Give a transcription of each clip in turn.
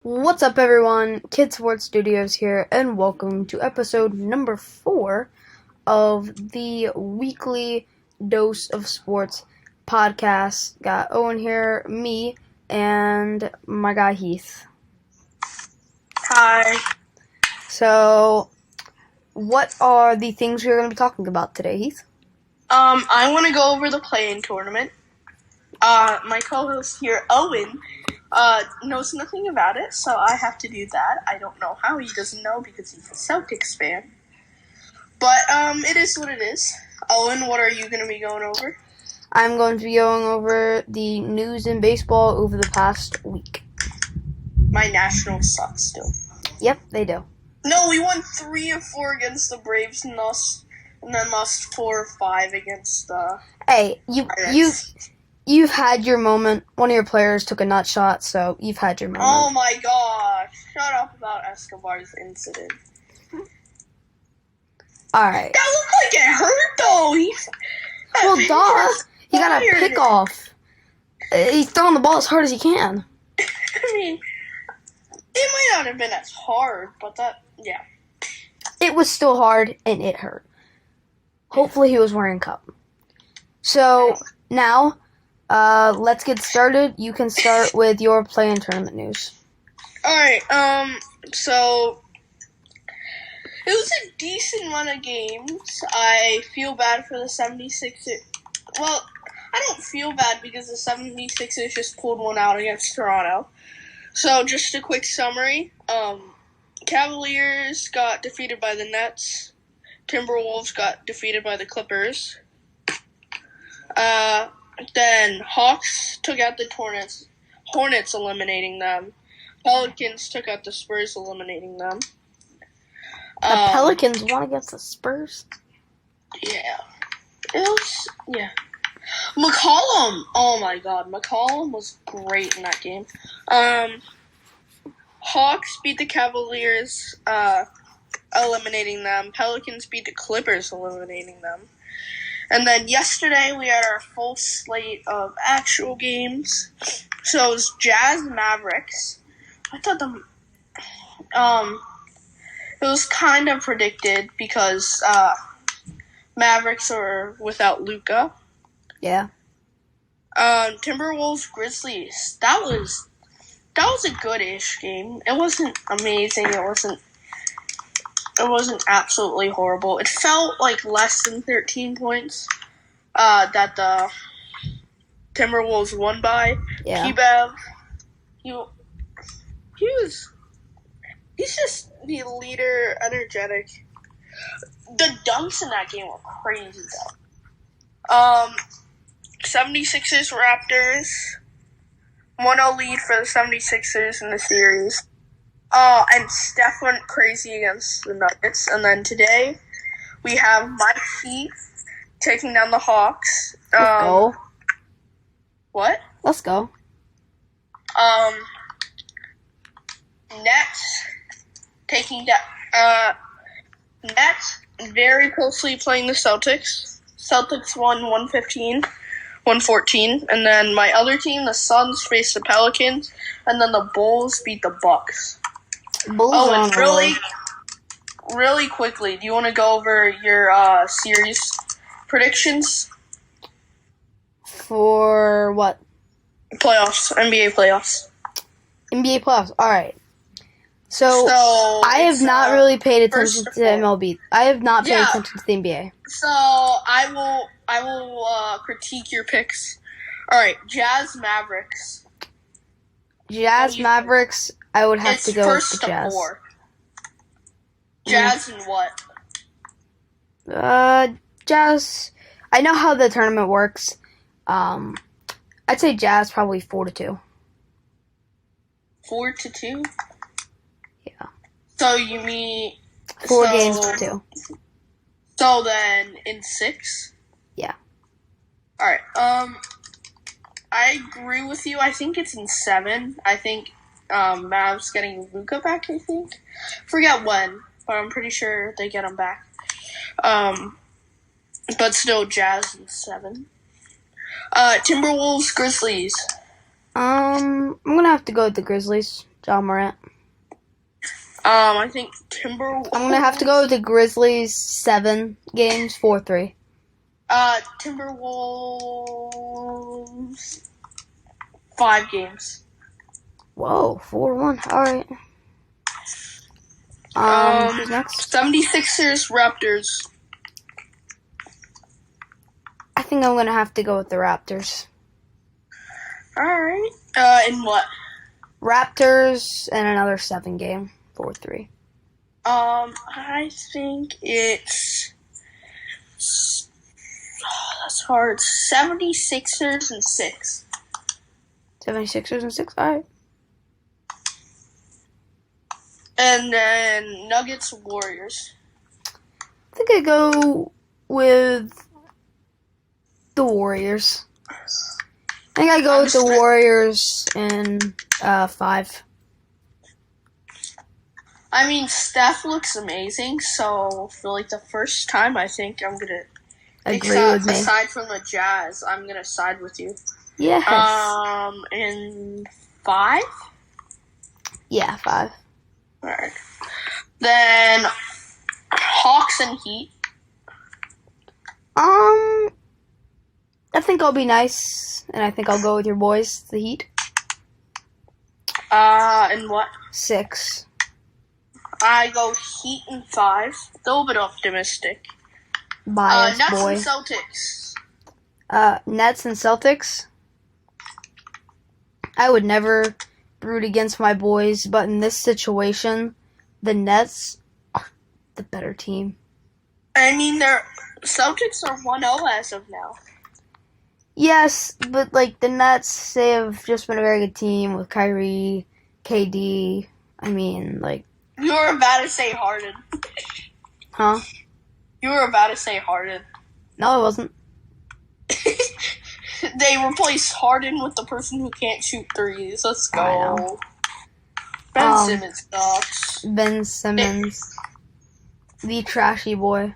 What's up, everyone? Kid Sports Studios here, and welcome to episode number 4 of the weekly Dose of Sports podcast. Got Owen here, me, and my guy Heath. Hi. So, what are the things we're going to be talking about today, Heath? I want to go over the play-in tournament. My co-host here, Owen, knows nothing about it, so I have to do that. I don't know how he doesn't know because he's a Celtics fan. But, it is what it is. Owen, what are you going to be going over? I'm going to be going over the news in baseball over the past week. My Nationals suck still. Yep, they do. No, we won 3 of 4 against the Braves and then lost 4 or 5 against the Hey, Pirates. You've had your moment. One of your players took a nut shot, so you've had your moment. Oh my gosh. Shut up about Escobar's incident. Alright. That looked like it hurt, though. Well, duh. He got a pick off. He's throwing the ball as hard as he can. I mean, it might not have been as hard, but yeah. It was still hard, and it hurt. Hopefully he was wearing a cup. So, now, let's get started. You can start with your play-in tournament news. Alright, so it was a decent run of games. I feel bad for the 76ers. Well, I don't feel bad because the 76ers just pulled one out against Toronto. So, just a quick summary. Cavaliers got defeated by the Nets. Timberwolves got defeated by the Clippers. Then Hawks took out the Hornets eliminating them. Pelicans took out the Spurs, eliminating them. The Pelicans won against the Spurs? Yeah. McCollum! Oh my god, McCollum was great in that game. Hawks beat the Cavaliers, eliminating them. Pelicans beat the Clippers, eliminating them. And then yesterday we had our full slate of actual games. So it was Jazz Mavericks. I thought it was kind of predicted because Mavericks are without Luka. Yeah. Timberwolves Grizzlies. That was a good-ish game. It wasn't amazing. It wasn't absolutely horrible. It felt like less than 13 points that the Timberwolves won by. Yeah. T-Bev, he's just the leader, energetic. The dunks in that game were crazy, though. 76ers Raptors. 1-0 lead for the 76ers in the series. And Steph went crazy against the Nuggets. And then today, we have my Heat taking down the Hawks. Let's go. What? Let's go. Nets taking down. Nets very closely playing the Celtics. Celtics won 114. And then my other team, the Suns, faced the Pelicans. And then the Bulls beat the Bucks. Bulls and really quickly, do you want to go over your series predictions? For what? Playoffs, NBA playoffs. NBA playoffs. All right. So I have not really paid attention to MLB. I have not paid attention to the NBA. So I will critique your picks. All right, Jazz Mavericks. Jazz Mavericks. I would have to go with the Jazz. 4. Jazz and what? Jazz. I know how the tournament works. I'd say Jazz probably 4-2. 4-2. Yeah. So you mean 4 games to 2. So then in 6. Yeah. All right. I agree with you. I think it's in 7. I think Mavs getting Luka back. I think. Forget when, but I'm pretty sure they get him back. But still, Jazz in 7. Timberwolves Grizzlies. I'm gonna have to go with the Grizzlies. John Morant. I think Timberwolves. I'm gonna have to go with the Grizzlies 7 games, 4-3. Timberwolves 5 games. Whoa, 4-1. All right. Who's next? 76ers Raptors. I think I'm gonna have to go with the Raptors. All right. In what? Raptors and another 7 game, 4-3. I think it's. That's hard. 76ers and 6. 76ers and 6. All right. And then Nuggets Warriors. I think I go with the Warriors. I think I go with the Warriors in 5. I mean, Steph looks amazing, so for like the first time, I think I'm gonna agree with me. Aside from the Jazz, I'm gonna side with you. Yes. In 5. Yeah, 5. All right. Then Hawks and Heat. I think I'll be nice, and I think I'll go with your boys, the Heat. And what? 6. I go Heat in 5. A little bit optimistic. Bias, Nets boy. and Celtics. Nets and Celtics. I would never root against my boys, but in this situation, the Nets are the better team. I mean, Celtics are 1-0 as of now. Yes, but like the Nets, they have just been a very good team with Kyrie, KD. I mean, like. You were about to say Harden. Huh? You were about to say Harden. No, I wasn't. They replaced Harden with the person who can't shoot threes. Let's go. I know. Ben Simmons sucks. Ben Simmons. The trashy boy.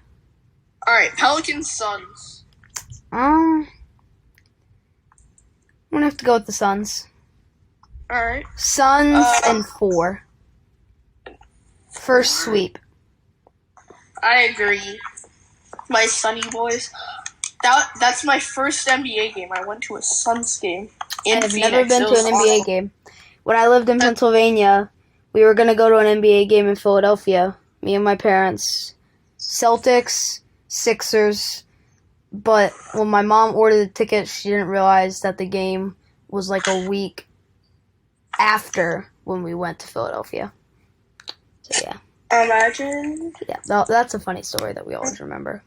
Alright, Pelicans Suns. I'm gonna have to go with the Suns. Alright. Suns and 4. First sweep. I agree. My Sunny boys. That's my first NBA game. I went to a Suns game in I have Phoenix. never been to an NBA game. When I lived in Pennsylvania, we were gonna go to an NBA game in Philadelphia. Me and my parents. Celtics, Sixers. But when my mom ordered the ticket, she didn't realize that the game was like a week after when we went to Philadelphia. So yeah. Imagine. Yeah, that's a funny story that we always remember.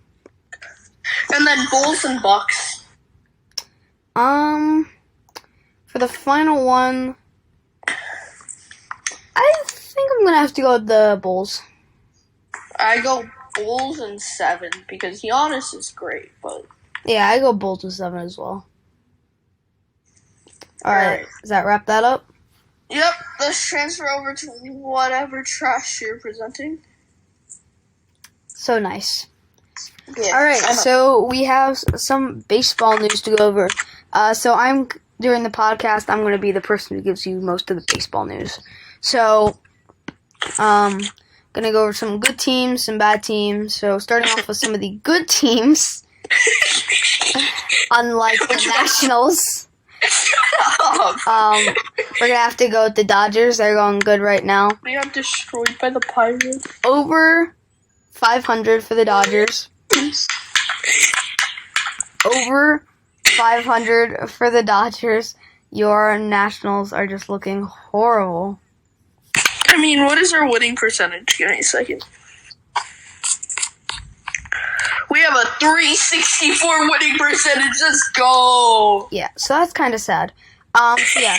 And then Bulls and Bucks. For the final one, I think I'm gonna have to go with the Bulls. I go Bulls in 7 because Giannis is great, but Yeah, I go Bulls with 7 as well. Alright, does that wrap that up? Yep, let's transfer over to whatever trash you're presenting. So nice. Yeah, Alright, so we have some baseball news to go over. During the podcast, I'm going to be the person who gives you most of the baseball news. So, going to go over some good teams, some bad tems. So, starting off with some of the good teams, unlike the Nationals. We're going to have to go with the Dodgers. They're going good right now. We got destroyed by the Pirates. Over 500 for the Dodgers. Over 500 for the Dodgers. Your Nationals are just looking horrible. I mean, what is our winning percentage? Give me a second. We have a 364 winning percentage. Let's go. Yeah, so that's kind of sad. Yeah,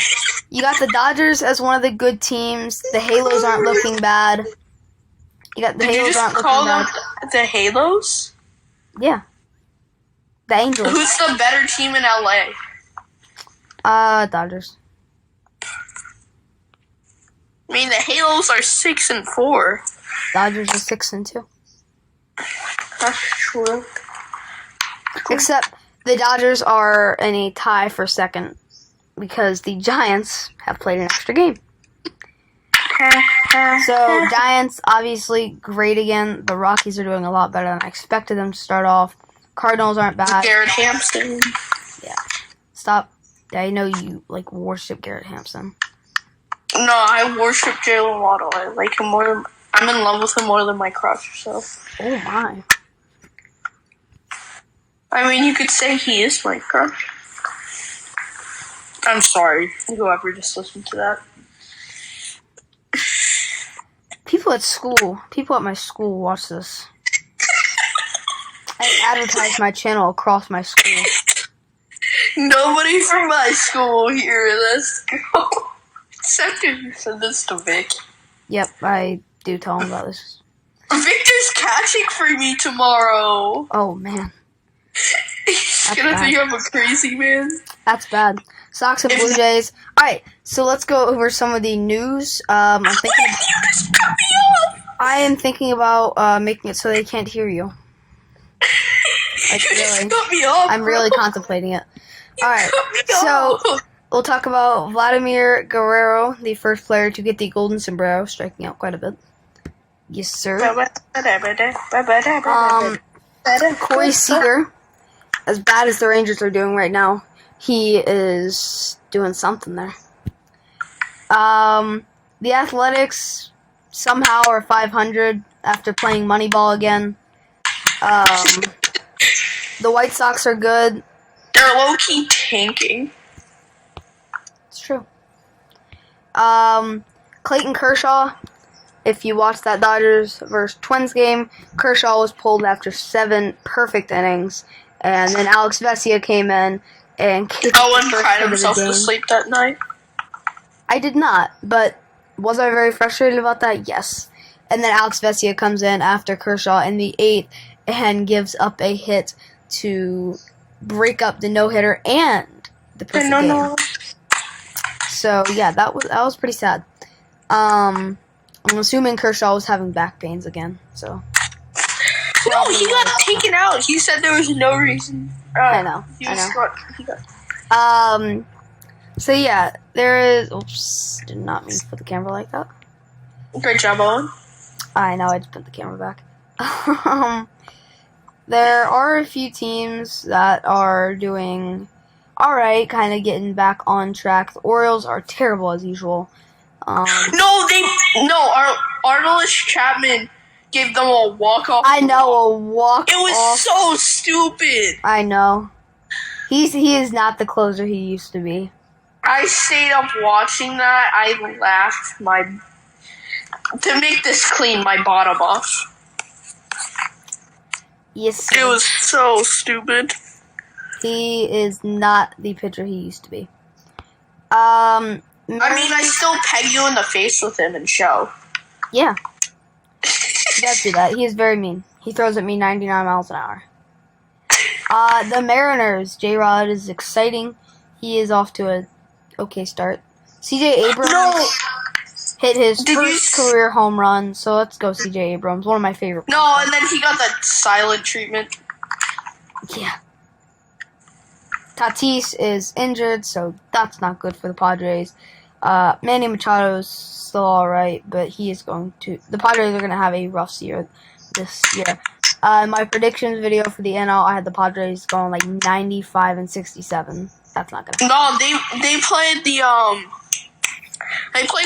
you got the Dodgers as one of the good teams. The Halos aren't looking bad. You got the Halos aren't looking bad. The Halos? Yeah. The Angels. Who's the better team in LA? Dodgers. I mean, the Halos are 6-4. Dodgers are 6-2. That's true. Except the Dodgers are in a tie for second because the Giants have played an extra game. So, Giants, obviously, great again. The Rockies are doing a lot better than I expected them to start off. Cardinals aren't bad. Garrett Hampson. Yeah. Stop. I know you, worship Garrett Hampson. No, I worship Jalen Waddle. I like him more than... I'm in love with him more than my crush, so... Oh, my. I mean, you could say he is my crush. I'm sorry, whoever just listened to that. People at my school watch this. I advertise my channel across my school. Nobody from my school will hear this. Except if you said this to Vic. Yep, I do tell him about this. Victor's catching for me tomorrow. Oh, man. He's gonna think I'm a crazy man. That's bad. Sox and Blue Jays. Alright, so let's go over some of the news. I am thinking about making it so they can't hear you. I'm really contemplating it. Alright, so we'll talk about Vladimir Guerrero, the first player to get the golden sombrero, striking out quite a bit. Yes, sir. Corey Seager, as bad as the Rangers are doing right now, he is doing something there. The Athletics somehow are 500 after playing Moneyball again. The White Sox are good. They're low-key tanking. It's true. Clayton Kershaw, if you watched that Dodgers vs. Twins game, Kershaw was pulled after 7 perfect innings. And then Alex Vesia came in and kicked Owen cried himself to sleep that night. I did not, but was I very frustrated about that? Yes. And then Alex Vesia comes in after Kershaw in the 8th and gives up a hit to break up the no-hitter and the perfect game. No. So yeah, that was pretty sad. I'm assuming Kershaw was having back pains again. So no, he got taken out. He said there was no reason. I know. So yeah, there is. Oops, did not mean to put the camera like that. Great job, Owen. I know. I just put the camera back. There are a few teams that are doing alright, kind of getting back on track. The Orioles are terrible as usual. Arnold Chapman gave them a walk-off. I know, a walk-off. It was so stupid. I know. He is not the closer he used to be. I stayed up watching that. I laughed to make this clean, my bottom off. Yes, sir. It was so stupid. He is not the pitcher he used to be. I still peg you in the face with him and show. Yeah. You gotta do that. He is very mean. He throws at me 99 miles an hour. The Mariners, J-Rod is exciting. He is off to a okay start. CJ Abrams hit his first career home run, so let's go CJ Abrams. One of my favorite. No, and then he got the silent treatment. Yeah. Tatis is injured, so that's not good for the Padres. Manny Machado's still alright, but he is going to... The Padres are going to have a rough year this year. My predictions video for the NL, I had the Padres going 95 and 67. That's not going to happen. No, they played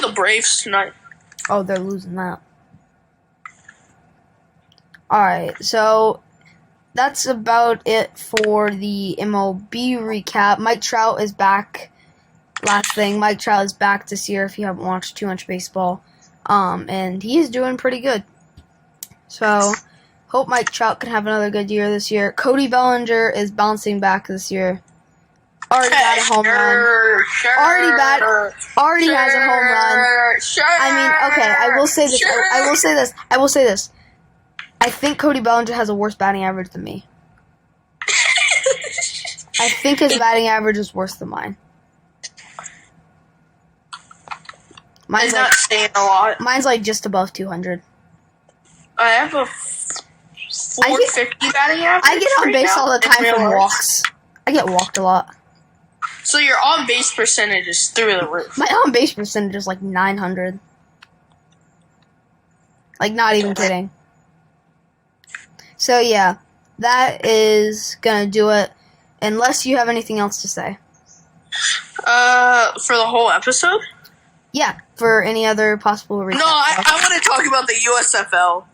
the Braves tonight. Oh, they're losing that. Alright, so... That's about it for the MLB recap. Mike Trout is back. Last thing, Mike Trout is back this year if you haven't watched too much baseball. And he is doing pretty good. So, hope Mike Trout can have another good year this year. Cody Bellinger is bouncing back this year. Already got a home run. Already has a home run. I will say this. I think Cody Bellinger has a worse batting average than me. I think his batting average is worse than mine. Mine's not saying a lot. Mine's just above 200. I have a 450 batting average. I get on base all the time from walks. I get walked a lot. So your on base percentage is through the roof. My on base percentage is 900. Like, not even kidding. So, yeah, that is going to do it. Unless you have anything else to say. For the whole episode? Yeah, for any other possible reason. No, I want to talk about the USFL.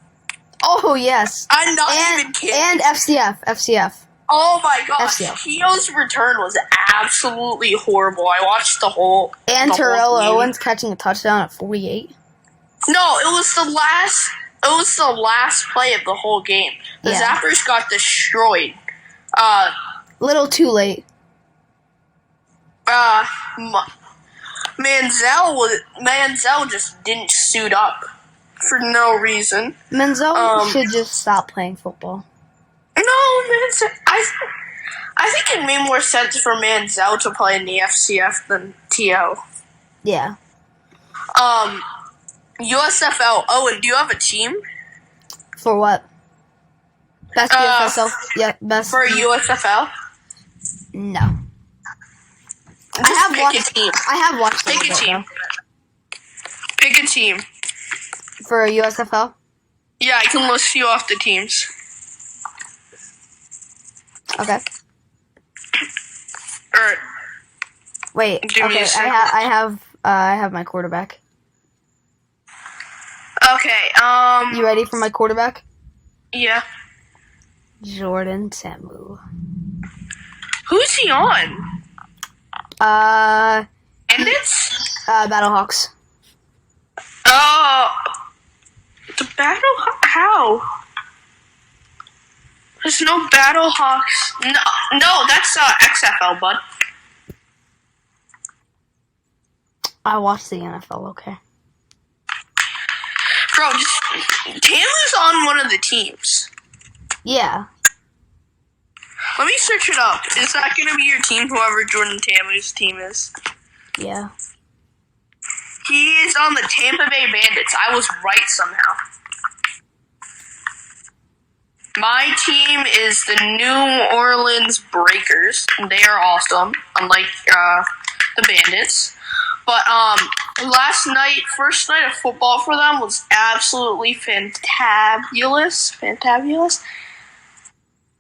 Oh, yes. I'm not even kidding. And FCF. Oh my gosh, FCF. Keo's return was absolutely horrible. I watched the whole And the Terrell whole game. Owens catching a touchdown at 48. No, it was the last play of the whole game. The Zappers got destroyed. Little too late. Manziel just didn't suit up for no reason. Manziel should just stop playing football. No, Manziel. I think it made more sense for Manziel to play in the FCF than TO. Yeah. USFL. Owen, do you have a team? For what? Best USFL? Yeah, best. For USFL? No. Just I have watched. Pick a team. Pick a team. For a USFL? Yeah, I can list you off the teams. Okay. Alright. Wait. Give me okay. a second. I have my quarterback. Okay. You ready for my quarterback? Yeah. Jordan Samu. Who's he on? Bandits? Battlehawks. Oh. The how? There's no Battlehawks. No, that's XFL, bud. I watched the NFL, okay. Bro, Taylor's on one of the teams. Yeah. Let me search it up. Is that going to be your team, whoever Jordan Tamu's team is? Yeah. He is on the Tampa Bay Bandits. I was right somehow. My team is the New Orleans Breakers. They are awesome, unlike the Bandits. But last night, first night of football for them was absolutely fantabulous. Fantabulous?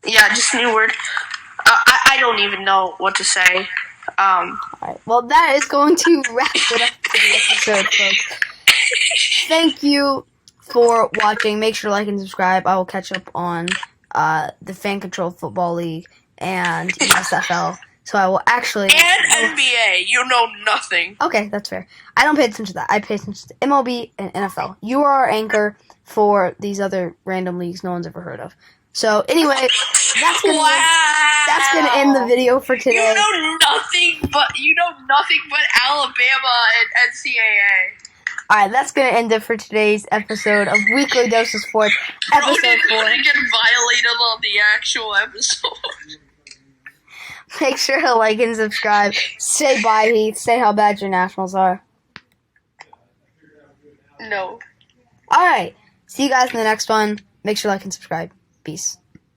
Yeah, just a new word. I don't even know what to say. Alright, well, that is going to wrap it up for the episode, folks. Thank you for watching. Make sure to like and subscribe. I will catch up on the Fan Controlled Football League and USFL. So I will actually... And NBA. You know nothing. Okay, that's fair. I don't pay attention to that. I pay attention to MLB and NFL. You are our anchor for these other random leagues no one's ever heard of. So, anyway, that's gonna end the video for today. You know nothing but Alabama and NCAA. Alright, that's gonna end it for today's episode of Weekly Dose of Sports, episode 4. Gonna get violated on the actual episode. Make sure to like and subscribe. Say bye, Heath. Say how bad your Nationals are. No. Alright, see you guys in the next one. Make sure to like and subscribe. Peace.